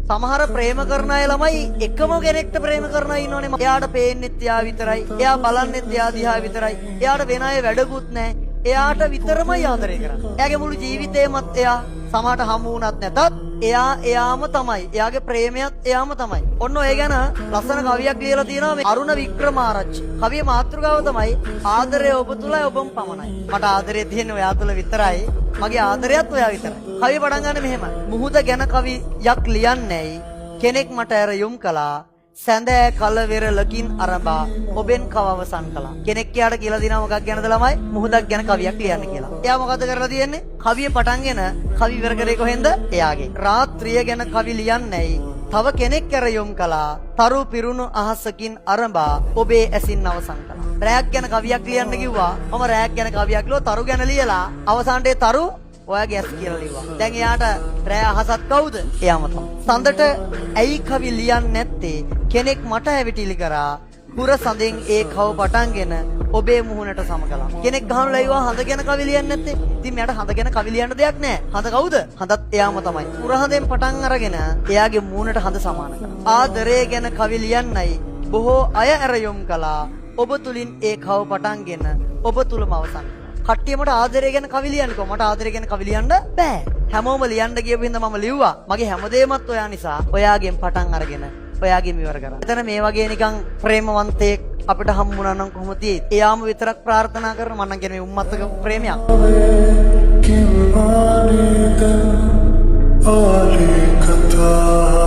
සමහර ප්‍රේම කරන අය ළමයි එකම කෙනෙක්ට ප්‍රේම කරන අය ඉන්නෝනේ. එයාට පේන්නෙත් එයා විතරයි. එයා බලන්නෙත් එයා දිහා විතරයි. එයාට වෙන අය වැඩකුත් නැහැ. එයාට විතරමයි ආදරය කරන්නේ. එයාගේ මුළු ජීවිතේමත් එයා සමහරට හමු වුණත් නැතත් එයා එයාම තමයි. එයාගේ ප්‍රේමයත් එයාම තමයි. ඔන්න ඔය ගැන ලස්සන කවියක් ලියලා තියෙනවා මේ අරුණ වික්‍රමාරච්චි. කවියේ මාතෘකාව තමයි ආදරය ඔබ තුලයි ඔබම පමණයි. මට ආදරය තියෙන්නේ ඔයා තුල විතරයි. මගේ ආදරයත් ඔයා විතරයි. කවිය පටන් ගන්න මෙහෙමයි. මුහුද ගැන කවියක් ලියන්නේයි කෙනෙක් මට ඇරයුම් කළා. සැඳෑ කලවෙරලකින් අරඹා ඔබෙන් කව අවසන් කළා. කෙනෙක් යාට කියලා දිනා මොකක් ගැනද ළමයි? මුහුදක් ගැන කවියක් ලියන්න කියලා. එයා මොකද කරලා තියෙන්නේ? කවිය පටන්ගෙන කවි ඉවර කරේ කොහෙන්ද? එයාගේ. රාත්‍රිය ගැන කවි ලියන්නේයි තව කෙනෙක් ඇරයුම් කළා. තරු පිරුණු අහසකින් අරඹා ඔබේ ඇසින් අවසන් කළා. රැයක් ගැන කවියක් ලියන්න කිව්වා. මම රැයක් ගැන කවියක් ලියුවා. තරු ගැන ලියලා අවසානයේ තරු ඔයාගේ ඇස් කියලා ලිව්වා. දැන් එයාට රෑ අහසත් කවුද? එයාම තමයි. සඳට ඇයි කවි ලියන්නේ නැත්තේ? කෙනෙක් මට ඇවිටිලි කරා. පුර සඳෙන් ඒ කව පටන්ගෙන ඔබේ මුහුණට සම කළා. කෙනෙක් ගහනුලා ඊවා හඳ ගැන කවි ලියන්නේ නැත්තේ. ඉතින් මෙයාට හඳ ගැන කවි ලියන්න දෙයක් නැහැ. හඳ කවුද? හඳත් එයාම තමයි. පුර හඳෙන් පටන් අරගෙන එයාගේ මුහුණට හඳ සමාන කළා. ආදරය ගැන කවි ලියන්නයි බොහෝ අය ඇරයුම් කළා. ඔබ තුලින් ඒ කව පටන්ගෙන ඔබ තුලම අවසන්. කට්ටියමට ආදරය ගැන කවි ලියන්නකෝ. මට ආදරය ගැන කවි ලියන්න බෑ. හැමෝම ලියන්න කියපු හින්දා මම ලිව්වා. මගේ හැමදේමත් ඔයා නිසා ඔයාගෙන් පටන් අරගෙන ඔයාගෙන් ඉවර කරා. එතන මේ වගේ නිකන් ප්‍රේමවන්තයෙක් අපිට හම්බුණා නම් කොහොමද තියෙන්නේ? එයාම විතරක් ප්‍රාර්ථනා කරන මම නම් කියන්නේ මේ උම්මත්තක ප්‍රේමයක්. කිව්වානේ ද ආලේ කතා